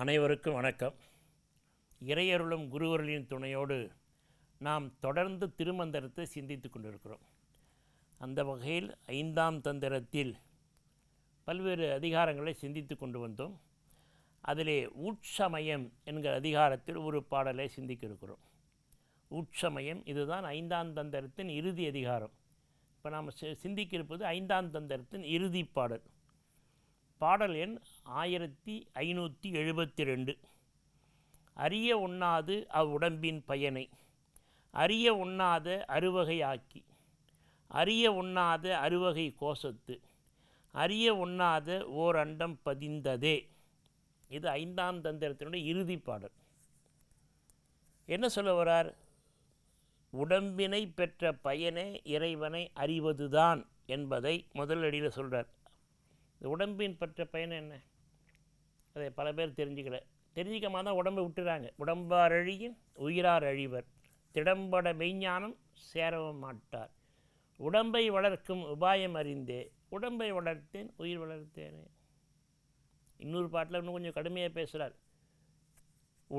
அனைவருக்கும் வணக்கம். இறையருளும் குருவருளின் துணையோடு நாம் தொடர்ந்து திருமந்திரத்தை சிந்தித்து கொண்டிருக்கிறோம். அந்த வகையில் 5ஆம் தந்திரத்தில் பல்வேறு அதிகாரங்களை சிந்தித்து கொண்டு வந்தோம். அதிலே ஊட்சமயம் என்கிற அதிகாரத்தில் ஒரு பாடலை சிந்திக்க இருக்கிறோம். ஊட்சமயம் இதுதான் 5ஆம் தந்திரத்தின் இறுதி அதிகாரம். இப்போ நாம் சிந்திக்க இருப்பது 5ஆம் தந்திரத்தின் இறுதி பாடல். பாடல் எண் 1572. அறிய ஒண்ணாது அவ்வுடம்பின் பயனை அறிய ஒண்ணாத அறுவகை ஆக்கி அறிய ஒண்ணாத அறுவகை கோசத்து அறிய ஒண்ணாத ஓர் அண்டம் பதிந்ததே. இது 5ஆம் தந்திரத்தினுடைய இறுதி பாடல். என்ன சொல்ல வரார்? உடம்பினை பெற்ற பயனே இறைவனை அறிவதுதான் என்பதை முதல் அடியில் சொல்கிறார். உடம்பின் பெற்ற பயன் என்ன? அதை பல பேர் தெரிஞ்சிக்காம தான் உடம்பை விட்டுறாங்க. உடம்பார் அழியின் உயிரார் அழிவர், திடம்பட மெய்ஞானம் சேரவும் மாட்டார். உடம்பை வளர்க்கும் உபாயம் அறிந்தே உடம்பை வளர்த்தேன் உயிர் வளர்த்தேனே. இன்னொரு பாட்டில் இன்னும் கொஞ்சம் கடுமையாக பேசுகிறார்.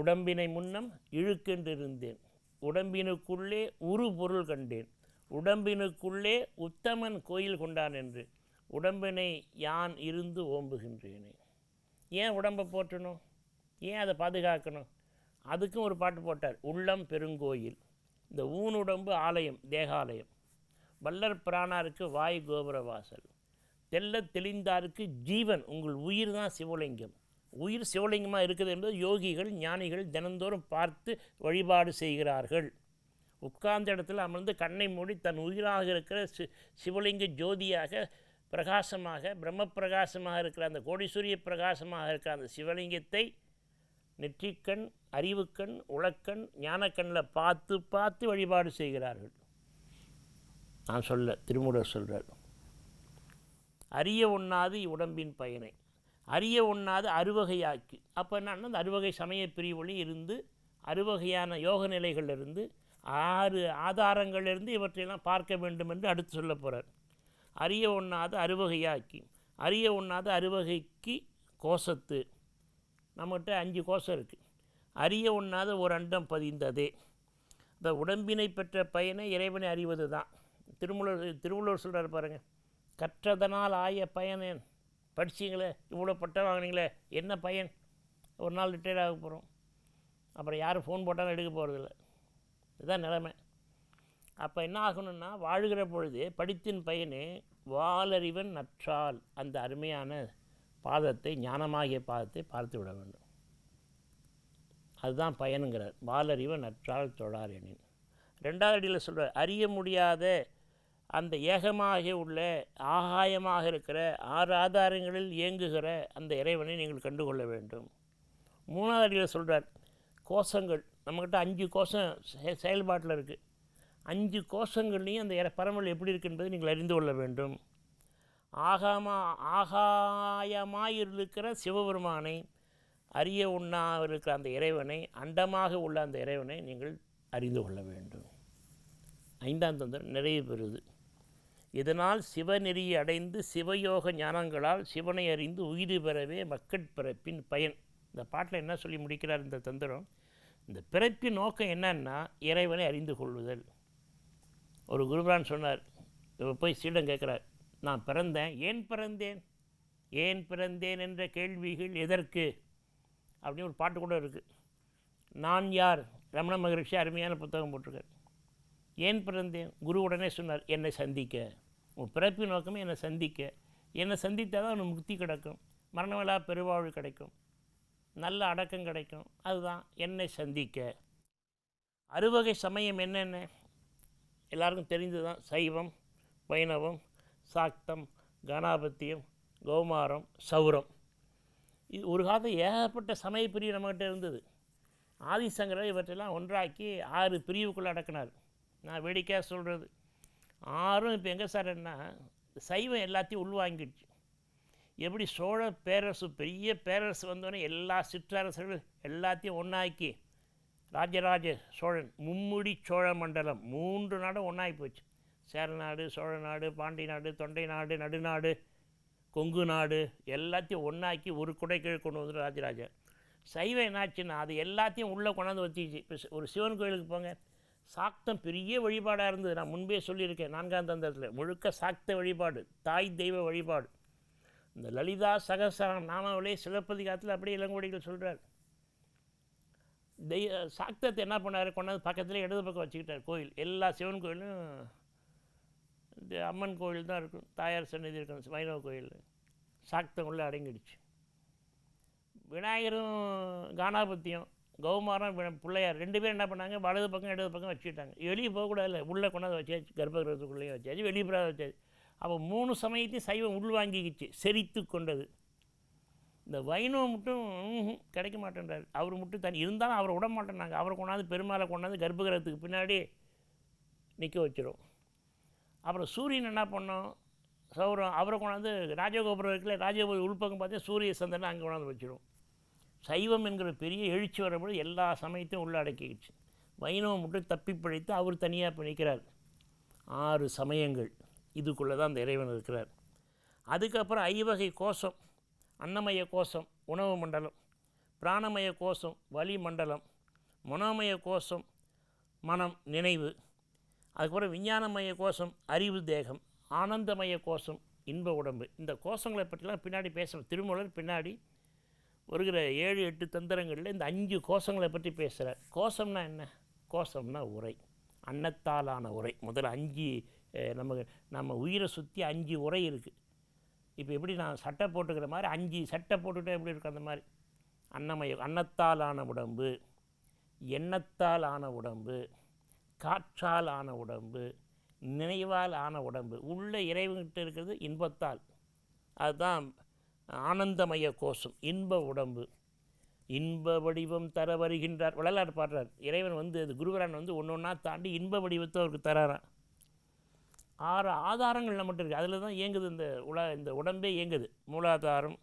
உடம்பினை முன்னம் இழுக்கென்றிருந்தேன், உடம்பினுக்குள்ளே உரு பொருள் கண்டேன், உடம்பினுக்குள்ளே உத்தமன் கோயில் கொண்டான் என்று உடம்பினை யான் இருந்து ஓம்புகின்றேனே. ஏன் உடம்பை போற்றணும்? ஏன் அதை பாதுகாக்கணும்? அதுக்கும் ஒரு பாட்டு போட்டார். உள்ளம் பெருங்கோயில், இந்த ஊனுடம்பு ஆலயம் தேகாலயம், வல்லற் பிராணாருக்கு வாய் கோபுர வாசல், தெல்ல தெளிந்தாருக்கு ஜீவன் உங்கள் உயிர் தான் சிவலிங்கம். உயிர் சிவலிங்கமாக இருக்குது என்பது யோகிகள் ஞானிகள் தினந்தோறும் பார்த்து வழிபாடு செய்கிறார்கள். உட்கார்ந்த இடத்துல அமர்ந்து கண்ணை மூடி தன் உயிராக இருக்கிற சிவலிங்க ஜோதியாக பிரகாசமாக பிரம்ம பிரகாசமாக இருக்கிற அந்த கோடீஸ்வரிய பிரகாசமாக இருக்கிற அந்த சிவலிங்கத்தை நெற்றிக்கண் அறிவுக்கண் உலக்கண் ஞானக்கண்ணில் பார்த்து பார்த்து வழிபாடு செய்கிறார்கள். நான் சொல்ல திருமூலர் சொல்கிறார். அறிய ஒண்ணாது உடம்பின் பயனை அறிய ஒண்ணாது அறுவகையாக்கி. அப்போ என்னன்னா அந்த அறுவகை சமய பிரிவுகளில் இருந்து அறுவகையான யோக நிலைகளிலிருந்து 6 ஆதாரங்களிலிருந்து இவற்றையெல்லாம் பார்க்க வேண்டும் என்று அடுத்து சொல்ல போகிறார். அறிய ஒண்ணாது அறுவகையாக்கி அறிய ஒண்ணாது அறுவகைக்கு கோசத்து. நம்மகிட்ட 5 கோஷம் இருக்குது. அறிய ஒண்ணாத ஒரு அண்டம் பதிந்ததே. இந்த உடம்பினை பெற்ற பயனை இறைவனை அறிவது தான். திருவள்ளுவர் சொல்கிறார் பாருங்கள். கற்றதனால் ஆய பயனேன். படிச்சிங்களே, இவ்வளோ பட்டம் வாங்கினீங்களே, என்ன பயன்? ஒரு நாள் ரிட்டையர் ஆக போகிறோம். அப்புறம் யாரும் ஃபோன் போட்டாலும் எடுக்க போகிறதில்ல. இதுதான் நிலைமை. அப்போ என்ன ஆகணும்னா, வாழ்கிற பொழுது படித்தின் பயனே வாலறிவன் நற்றால் அந்த அருமையான பாதத்தை, ஞானமாகிய பாதத்தை பார்த்து விட வேண்டும். அதுதான் பயனுங்கிறார். வாலறிவன் நற்றால் தொழார் எனின். 2வது அடியில் சொல்கிறார். அறிய முடியாத அந்த ஏகமாக உள்ள ஆகாயமாக இருக்கிற 6 ஆதாரங்களில் இயங்குகிற அந்த இறைவனை நீங்கள் கண்டுகொள்ள வேண்டும். 3வது அடியில் சொல்கிறார். கோஷங்கள் நம்மக்கிட்ட 5 கோஷம் செயல்பாட்டில் இருக்குது. 5 கோஷங்கள்லேயும் அந்த பரமல் எப்படி இருக்குது என்பதை நீங்கள் அறிந்து கொள்ள வேண்டும். ஆகாயமாயிருக்கிற சிவபெருமானை, அறிய உண்ணா இருக்கிற அந்த இறைவனை, அண்டமாக உள்ள அந்த இறைவனை நீங்கள் அறிந்து கொள்ள வேண்டும். 5ஆம் தந்திரம் நிறைவு பெறுது. இதனால் சிவநெறியை அடைந்து சிவயோக ஞானங்களால் சிவனை அறிந்து உயிர் பெறவே மக்கட்பிறப்பின் பயன். இந்த பாட்டில் என்ன சொல்லி முடிக்கிறார் இந்த தந்திரம்? இந்த பிறப்பின் நோக்கம் என்னன்னா இறைவனை அறிந்து கொள்ளுதல். ஒரு குருபிரான் சொன்னார். போய் சீடன் கேட்குறார். நான் பிறந்தேன், ஏன் பிறந்தேன், ஏன் பிறந்தேன் என்ற கேள்விகள் எதற்கு அப்படின்னு ஒரு பாட்டு கூட இருக்குது. நான் யார், ரமண மகரிஷி அருமையான புத்தகம் போட்டிருக்கார். ஏன் பிறந்தேன்? குரு உடனே சொன்னார், என்னை சந்திக்க. உன் பிறப்பின் நோக்கமே என்னை சந்திக்க. என்னை சந்தித்தால் தான் உனக்கு முக்தி கிடைக்கும், மரணமில்லா பெருவாழ்வு கிடைக்கும், நல்ல அடக்கம் கிடைக்கும். அதுதான் என்னை சந்திக்க. அறுவகை சமயம் என்னென்ன எல்லாருக்கும் தெரிந்து தான். சைவம், வைணவம், சாக்தம், கணாபத்தியம், கௌமாரம், சௌரம். இது ஒரு காலத்தில் ஏகப்பட்ட சமய பிரிவு நம்மகிட்ட இருந்தது. ஆதிசங்கரர் இவற்றெல்லாம் ஒன்றாக்கி 6 பிரிவுக்குள்ளே அடக்கினார். நான் வேடிக்கையாக சொல்கிறது, 6ம் இப்போ எங்கே சார் என்ன, சைவம் எல்லாத்தையும் உள்வாங்கிடுச்சு. எப்படி சோழ பேரரசு, பெரிய பேரரசு வந்தோடனே எல்லா சிற்றரசர்கள் எல்லாத்தையும் ஒன்றாக்கி ராஜராஜ சோழன் மும்முடி சோழ மண்டலம் 3 நாடும் ஒன்றாகி போச்சு. சேரநாடு, சோழ நாடு, பாண்டி நாடு, தொண்டை நாடு, நடுநாடு, கொங்கு நாடு எல்லாத்தையும் ஒன்றாக்கி ஒரு குடை கீழ் கொண்டு வந்து ராஜராஜன். சைவம் என்னாச்சுன்னா அது எல்லாத்தையும் உள்ளே கொண்டாந்து வச்சுக்கிச்சு. இப்போ ஒரு சிவன் கோயிலுக்கு போங்க, சாக்தம் பெரிய வழிபாடாக இருந்தது. நான் முன்பே சொல்லியிருக்கேன், 4ஆம் தந்திரத்தில் முழுக்க சாக்த வழிபாடு, தாய் தெய்வ வழிபாடு. இந்த லலிதா சகசரம் நாமாவிலே சிலப்பதிகாரத்தில் அப்படியே இளங்கோடிகள் சொல்கிறார். சாக்தத்தை என்ன பண்ணார், கொண்டாந்து பக்கத்துலேயே இடது பக்கம் வச்சுக்கிட்டார். கோயில் எல்லா சிவன் கோயிலும் இந்த அம்மன் கோயில் தான் இருக்கும், தாயார் சன்னதி இருக்கும் வைணவ கோயில். சாக்தம் உள்ளே அடங்கிடுச்சு. விநாயகரும் கானாபத்தியம் கௌமாரம் பிள்ளையார் 2 பேரும் என்ன பண்ணாங்க, வலது பக்கம் இடது பக்கம் வச்சுக்கிட்டாங்க. வெளியே போகக்கூடாது, உள்ளே கொண்டாந்து வச்சாச்சு, கர்ப்பகிரகத்துக்குள்ளேயே வச்சாச்சு, வெளியே போகாத வச்சாச்சு. அப்போ 3 சமயத்தையும் சைவம் உள்வாங்கிக்கிச்சு, செரித்து கொண்டது. இந்த வைணவம் மட்டும் கிடைக்க மாட்டேன்றார். அவர் மட்டும் தனி இருந்தாலும் அவரை விட மாட்டேன்னாங்க. அவரை கொண்டாந்து பெருமாளை கொண்டாந்து கர்ப்பகிரகத்துக்கு பின்னாடி நிற்க வச்சிடும். அப்புறம் சூரியன் என்ன பண்ணோம், சௌரம் அவரை கொண்டாந்து ராஜகோபுரம் இருக்குல்ல, ராஜகோபுரம் உள்பக்கம் பார்த்தா சூரிய சந்திரனை அங்கே கொண்டாந்து வச்சிடும். சைவம் என்கிற பெரிய எழுச்சி வரும்போது எல்லா சமயத்தையும் உள்ள அடக்கிடுச்சு. வைணவம் மட்டும் தப்பி பிழைத்து அவர் தனியாக இப்போ நிற்கிறார். 6 சமயங்கள் இதுக்குள்ளே தான் அந்த இறைவன் இருக்கிறார். அதுக்கப்புறம் ஐவகை கோஷம், அன்னமய கோஷம் உணவு மண்டலம், பிராணமய கோஷம் வலி மண்டலம், மனோமய கோஷம் மனம் நினைவு, அதுக்கப்புறம் விஞ்ஞானமய கோஷம் அறிவு தேகம், ஆனந்தமய கோஷம் இன்ப உடம்பு. இந்த கோஷங்களை பற்றிலாம் பின்னாடி பேசுகிறோம். திருமூலர் பின்னாடி வருகிற 7-8 தந்திரங்களில் இந்த 5 கோஷங்களை பற்றி பேசுகிறார். கோஷம்னா என்ன? கோஷம்னா உரை, அன்னத்தாலான உரை. முதல்ல 5 நம்ம உயிரை சுற்றி 5 உரை இருக்குது. இப்போ எப்படி நான் சட்டை போட்டுக்கிற மாதிரி 5 சட்டை போட்டுக்கிட்டே எப்படி இருக்கும், அந்த மாதிரி அன்னமய அன்னத்தால் ஆன உடம்பு, எண்ணத்தால் ஆன உடம்பு, காற்றால் ஆன உடம்பு, நினைவால் ஆன உடம்பு. உள்ள இறைவன்கிட்ட இருக்கிறது இன்பத்தால், அதுதான் ஆனந்தமய கோஷம் இன்ப உடம்பு. இன்ப வடிவம் தர வருகின்றார், வள்ளலார் பாடுறார். இறைவன் அது குருவரான் ஒன்று ஒன்றா தாண்டி இன்ப வடிவத்தை அவருக்கு தராரான். 6 ஆதாரங்கள் நம்மகிட்ட இருக்குது. அதில் தான் இயங்குது இந்த உடம்பே இயங்குது. மூலாதாரம்,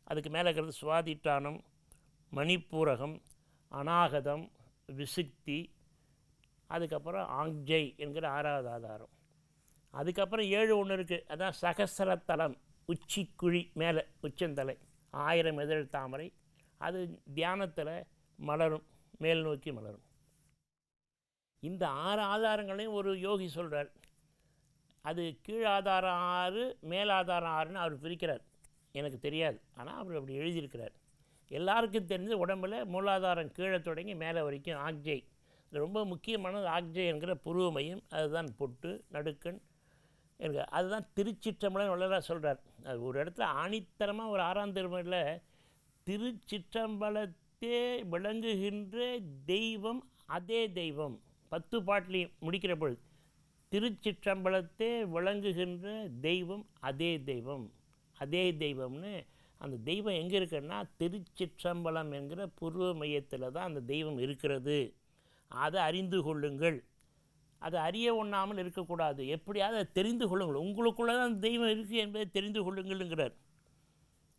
அதுக்கு மேலே இருக்கிறது சுவாதிட்டானம், மணிப்பூரகம், அநாகதம், விசுக்தி, அதுக்கப்புறம் ஆங்ஜை என்கிற 6வது ஆதாரம். அதுக்கப்புறம் 7 ஒன்று இருக்குது, அதுதான் சகசரத்தலம், உச்சிக்குழி மேலே உச்சந்தலை, 1000 இதழ் தாமரை. அது தியானத்தில் மலரும், மேல் நோக்கி மலரும். இந்த 6 ஆதாரங்களையும் ஒரு யோகி சொல்கிறார். அது கீழாதாரம் 6 மேலாதாரம் 6ன்னு அவர் பிரிக்கிறார். எனக்கு தெரியாது, ஆனால் அவர் அப்படி எழுதியிருக்கிறார். எல்லாருக்கும் தெரிஞ்ச உடம்பில் மூலாதாரம் கீழே தொடங்கி மேலே வரைக்கும் ஆக்ஜை. ரொம்ப முக்கியமானது ஆக்ஜை என்கிற புருவமையும், அதுதான் பொட்டு நடுக்கண் என்கிற, அதுதான் திருச்சிற்றம்பலம் வள்ளலார் சொல்கிறார். அது ஒரு இடத்துல ஆணித்தரமாக ஒரு 6ஆம் திருமுறையில் திருச்சிற்றம்பலத்தே விளங்குகின்ற தெய்வம் அதே தெய்வம், 10 பாட்டிலையும் முடிக்கிற பொழுது திருச்சிற்றம்பலத்தே விளங்குகின்ற தெய்வம் அதே தெய்வம், அதே தெய்வம்னு. அந்த தெய்வம் எங்கே இருக்குன்னா திருச்சிற்றம்பலம் என்கிற பூர்வ மையத்தில் தான் அந்த தெய்வம் இருக்கிறது. அதை அறிந்து கொள்ளுங்கள். அதை அறிய ஒண்ணாமல் இருக்கக்கூடாது. எப்படியாவது அதை தெரிந்து கொள்ளுங்கள். உங்களுக்குள்ளே தான் அந்த தெய்வம் இருக்குது என்பதை தெரிந்து கொள்ளுங்கள்ங்கிறார்.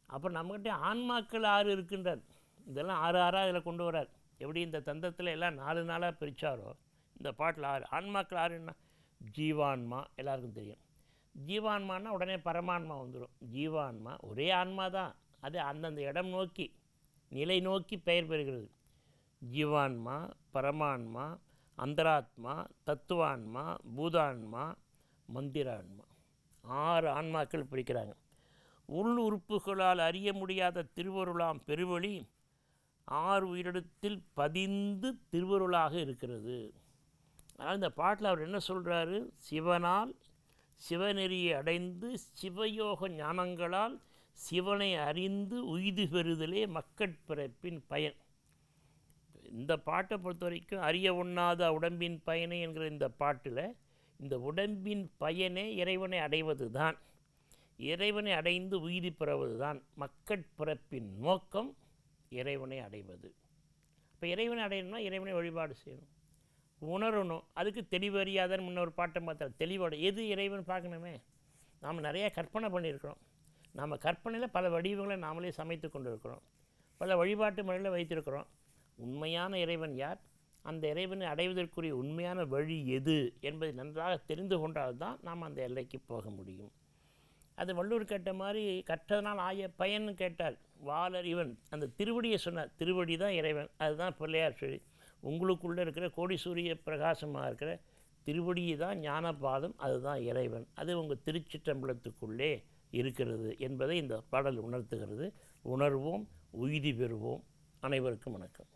அப்புறம் நம்மகிட்ட ஆன்மாக்கள் 6 இருக்கின்றார். இதெல்லாம் 6 இதில் கொண்டு வரார். எப்படி இந்த தந்தத்தில் எல்லாம் 4 நாளாக பிரித்தாரோ, இந்த பாட்டில் 6 ஆன்மாக்கள். 6ன்னா ஜீவான்மா எல்லாருக்கும் தெரியும். ஜீவான்மானா உடனே பரமான்மா வந்துடும். ஜீவான்மா ஒரே ஆன்மா தான், அது அந்தந்த இடம் நோக்கி நிலை நோக்கி பெயர் பெறுகிறது. ஜீவான்மா, பரமான்மா, அந்தராத்மா, தத்துவான்மா, பூதான்மா, மந்திரான்மா. 6 ஆன்மாக்கள் பிடிக்கிறாங்க. உள் உறுப்புகளால் அறிய முடியாத திருவருளாம் பெருவழி 6 உயிரிடத்தில் பதிந்து திருவருளாக இருக்கிறது. அதனால் இந்த பாட்டில் அவர் என்ன சொல்கிறாரு, சிவனால் சிவநெறியை அடைந்து சிவயோக ஞானங்களால் சிவனை அறிந்து உய்து பெறுதலே மக்கட்பிறப்பின் பயன். இந்த பாட்டை பொறுத்த வரைக்கும் அறிய ஒண்ணாத உடம்பின் பயனை என்கிற இந்த பாட்டில் இந்த உடம்பின் பயனே இறைவனை அடைவது தான். இறைவனை அடைந்து உய்தி பெறுவது தான் மக்கட்பிறப்பின் நோக்கம், இறைவனை அடைவது. இப்போ இறைவனை அடையணும்னா இறைவனை வழிபாடு செய்யணும், உணரணும். அதுக்கு தெளிவறியாதன்னு முன்னொரு பாட்டை பார்த்தா தெளிவோட எது இறைவன் பார்க்கணுமே. நாம் நிறையா கற்பனை பண்ணியிருக்கிறோம். நாம் கற்பனையில் பல வடிவங்களை நாமளே சமைத்து கொண்டு இருக்கிறோம், பல வழிபாட்டு முறையில் வைத்திருக்கிறோம். உண்மையான இறைவன் யார், அந்த இறைவனை அடைவதற்குரிய உண்மையான வழி எது என்பதை நன்றாக தெரிந்து கொண்டால்தான் நாம் அந்த எல்லைக்கு போக முடியும். அது வள்ளுவர் கேட்ட மாதிரி கற்றதனால் ஆய பயன்னு கேட்டார். வாலறிவன் அந்த திருவடியை சொன்னார். திருவடி தான் இறைவன். அதுதான் பிள்ளையார் சொல்லி உங்களுக்குள்ளே இருக்கிற கோடி சூரிய பிரகாசமாக இருக்கிற திருவடியை தான் ஞானபாதம், அதுதான் இறைவன். அது உங்கள் திருச்சிற்றம்பலத்துக்குள்ளே இருக்கிறது என்பதை இந்த பாடல் உணர்த்துகிறது. உணர்வோம், உய்தி பெறுவோம். அனைவருக்கும் வணக்கம்.